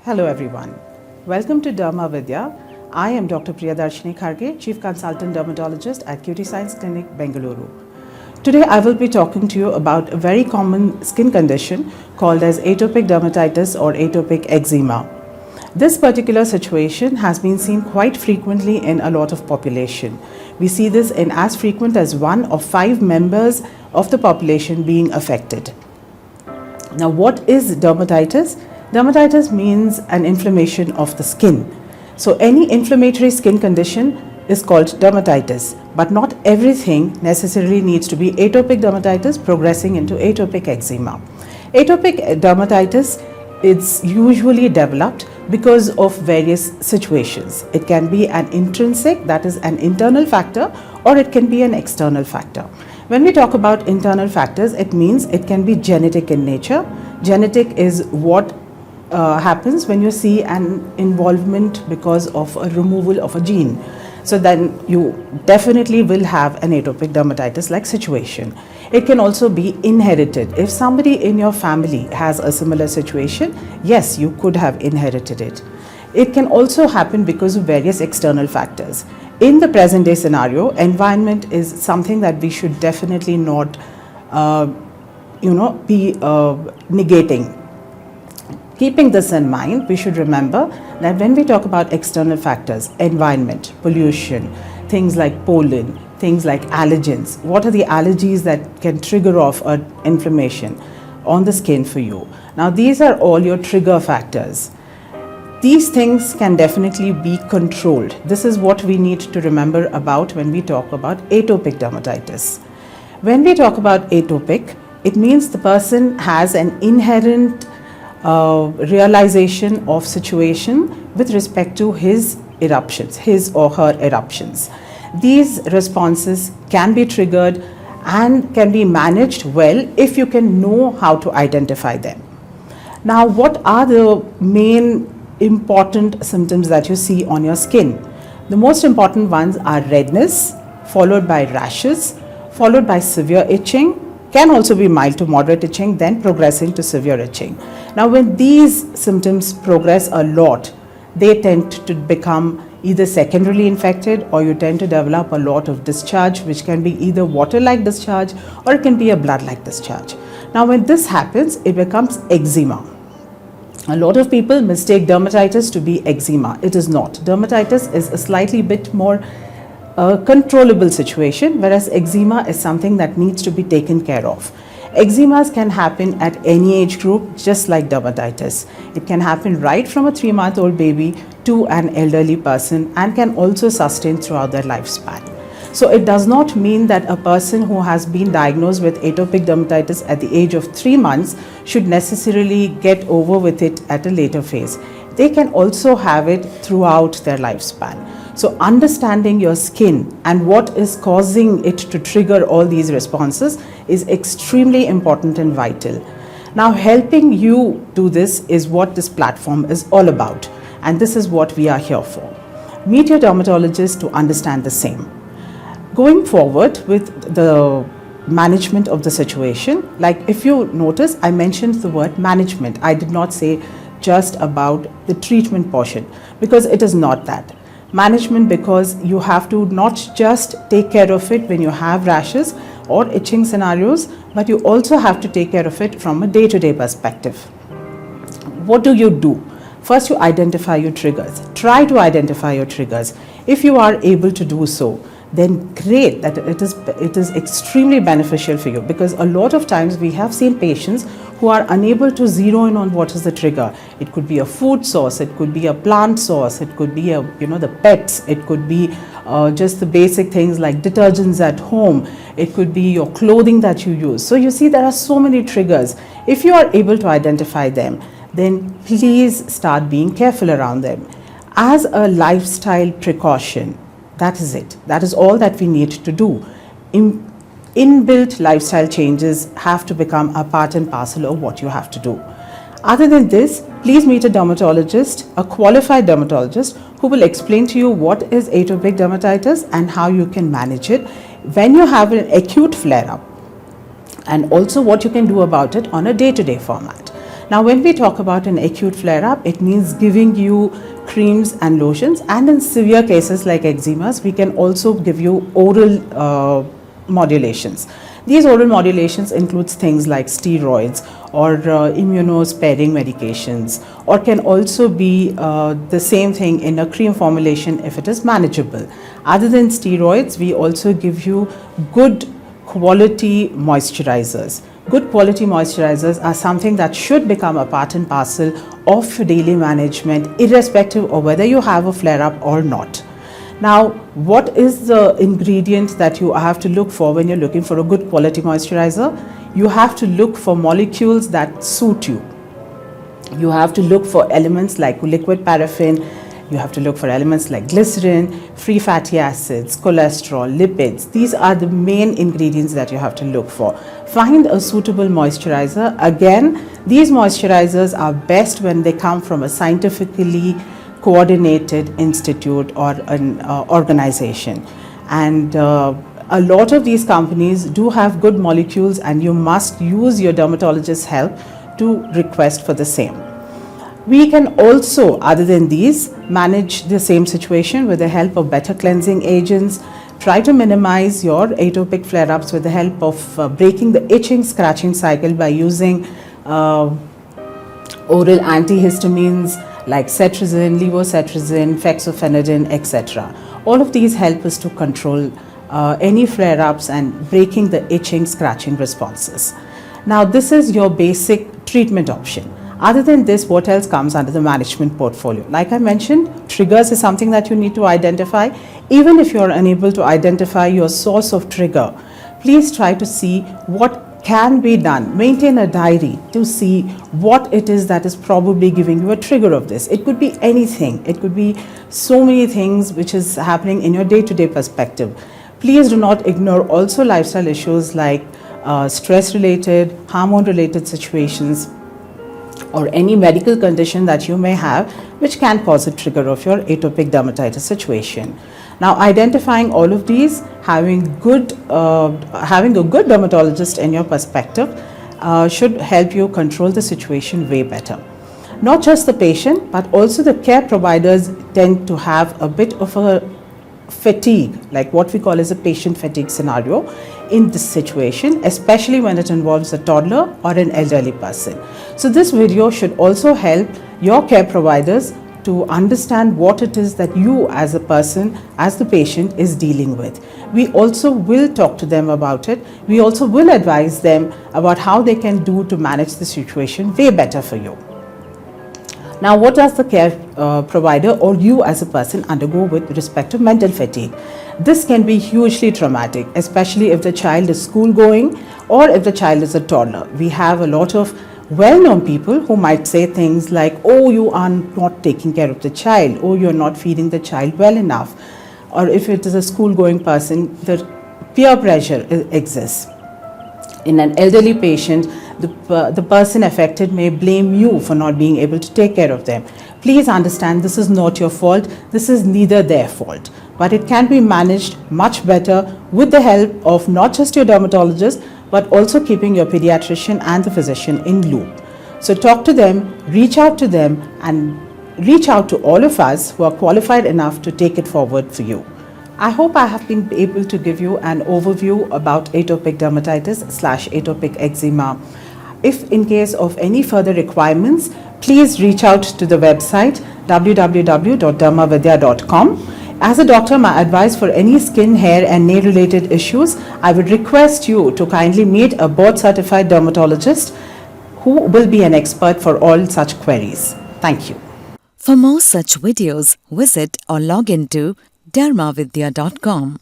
Hello everyone. Welcome to DermaVidya. I am Dr. Priyadarshini, Chief Consultant Dermatologist at QT Science Clinic, Bangalore. Today I will be talking to you about a very common skin condition called as atopic dermatitis or atopic eczema. This particular situation has been seen quite frequently in a lot of population. We see this in as frequent as 1 of 5 members of the population being affected. Now, what is dermatitis? Dermatitis means an inflammation of the skin. So any inflammatory skin condition is called dermatitis, but not everything necessarily needs to be atopic dermatitis progressing into atopic eczema. Atopic dermatitis is usually developed because of various situations. It can be an intrinsic, that is an internal factor, or it can be an external factor. When we talk about internal factors, it means it can be genetic in nature. Genetic is what happens when you see an involvement because of a removal of a gene. So then you definitely will have an atopic dermatitis like situation. It can also be inherited. If somebody in your family has a similar situation, yes, you could have inherited it. It can also happen because of various external factors. In the present day scenario, environment is something that we should definitely not be negating. Keeping this in mind, we should remember that when we talk about external factors, environment, pollution, things like pollen, things like allergens, what are the allergies that can trigger off an inflammation on the skin for you? Now, these are all your trigger factors. These things can definitely be controlled. This is what we need to remember about when we talk about atopic dermatitis. When we talk about atopic, it means the person has an inherent realization of situation with respect to his eruptions, his or her eruptions. These responses can be triggered and can be managed well if you can know how to identify them. Now, what are the main important symptoms that you see on your skin? The most important ones are redness, followed by rashes, followed by severe itching, can also be mild to moderate itching, then progressing to severe itching. Now, when these symptoms progress a lot, they tend to become either secondarily infected, or you tend to develop a lot of discharge, which can be either water-like discharge or it can be a blood-like discharge. Now, when this happens, it becomes eczema. A lot of people mistake dermatitis to be eczema. It is not. Dermatitis is a slightly bit more controllable situation, whereas eczema is something that needs to be taken care of. Eczemas can happen at any age group, just like dermatitis. It can happen right from a 3-month-old baby to an elderly person and can also sustain throughout their lifespan. So it does not mean that a person who has been diagnosed with atopic dermatitis at the age of 3 months should necessarily get over with it at a later phase. They can also have it throughout their lifespan. So understanding your skin and what is causing it to trigger all these responses is extremely important and vital. Now, helping you do this is what this platform is all about, and this is what we are here for. Meet your dermatologist to understand the same. Going forward with the management of the situation, like if you notice, I mentioned the word management. I did not say just about the treatment portion, because it is not that. Management, because you have to not just take care of it when you have rashes or itching scenarios, but you also have to take care of it from a day-to-day perspective. What do? First, you identify your triggers. Try to identify your triggers. If you are able to do so, then great, that it is extremely beneficial for you, because a lot of times we have seen patients who are unable to zero in on what is the trigger. It could be a food source, it could be a plant source, it could be the pets, it could be just the basic things like detergents at home, it could be your clothing that you use. So you see, there are so many triggers. If you are able to identify them, then please start being careful around them. As a lifestyle precaution, that is it. That is all that we need to do. Inbuilt lifestyle changes have to become a part and parcel of what you have to do. Other than this, please meet a dermatologist, a qualified dermatologist, who will explain to you what is atopic dermatitis and how you can manage it when you have an acute flare-up, and also what you can do about it on a day-to-day format. Now, when we talk about an acute flare-up, it means giving you creams and lotions, and in severe cases like eczemas, we can also give you oral modulations. These oral modulations includes things like steroids or immunosparing medications, or can also be the same thing in a cream formulation if it is manageable. Other than steroids, we also give you good quality moisturizers. Good quality moisturizers are something that should become a part and parcel of your daily management, irrespective of whether you have a flare-up or not. Now, what is the ingredient that you have to look for when you're looking for a good quality moisturizer? You have to look for molecules that suit you. You have to look for elements like liquid paraffin. You have to look for elements like glycerin, free fatty acids, cholesterol, lipids. These are the main ingredients that you have to look for. Find a suitable moisturizer. Again, these moisturizers are best when they come from a scientifically coordinated institute or an organization. And a lot of these companies do have good molecules, and you must use your dermatologist's help to request for the same. We can also, other than these, manage the same situation with the help of better cleansing agents. Try to minimize your atopic flare-ups with the help of breaking the itching, scratching cycle by using oral antihistamines like cetirizine, levocetirizine, fexofenadine, etc. All of these help us to control any flare-ups and breaking the itching, scratching responses. Now, this is your basic treatment option. Other than this, what else comes under the management portfolio? Like I mentioned, triggers is something that you need to identify. Even if you are unable to identify your source of trigger, please try to see what can be done. Maintain a diary to see what it is that is probably giving you a trigger of this. It could be anything. It could be so many things which is happening in your day-to-day perspective. Please do not ignore also lifestyle issues like stress-related, hormone-related situations, or any medical condition that you may have which can cause a trigger of your atopic dermatitis situation. Now, identifying all of these, having a good dermatologist in your perspective should help you control the situation way better. Not just the patient, but also the care providers tend to have a bit of a fatigue, like what we call as a patient fatigue scenario in this situation, especially when it involves a toddler or an elderly person. So this video should also help your care providers to understand what it is that you as a person, as the patient, is dealing with. We also will talk to them about it. We also will advise them about how they can do to manage the situation way better for you. Now, what does the care provider or you as a person undergo with respect to mental fatigue? This can be hugely traumatic, especially if the child is school going or if the child is a toddler. We have a lot of well-known people who might say things like, oh, you are not taking care of the child, or you're not feeding the child well enough. Or if it is a school-going person, the peer pressure exists. In an elderly patient, the person affected may blame you for not being able to take care of them. Please understand, this is not your fault. This is neither their fault. But it can be managed much better with the help of not just your dermatologist, but also keeping your pediatrician and the physician in loop. So talk to them, reach out to them, and reach out to all of us who are qualified enough to take it forward for you. I hope I have been able to give you an overview about atopic dermatitis/atopic eczema. If in case of any further requirements, please reach out to the website www.dermavidya.com. As a doctor, my advice for any skin, hair and nail related issues, I would request you to kindly meet a board certified dermatologist who will be an expert for all such queries. Thank you. For more such videos, visit or log into dermavidya.com.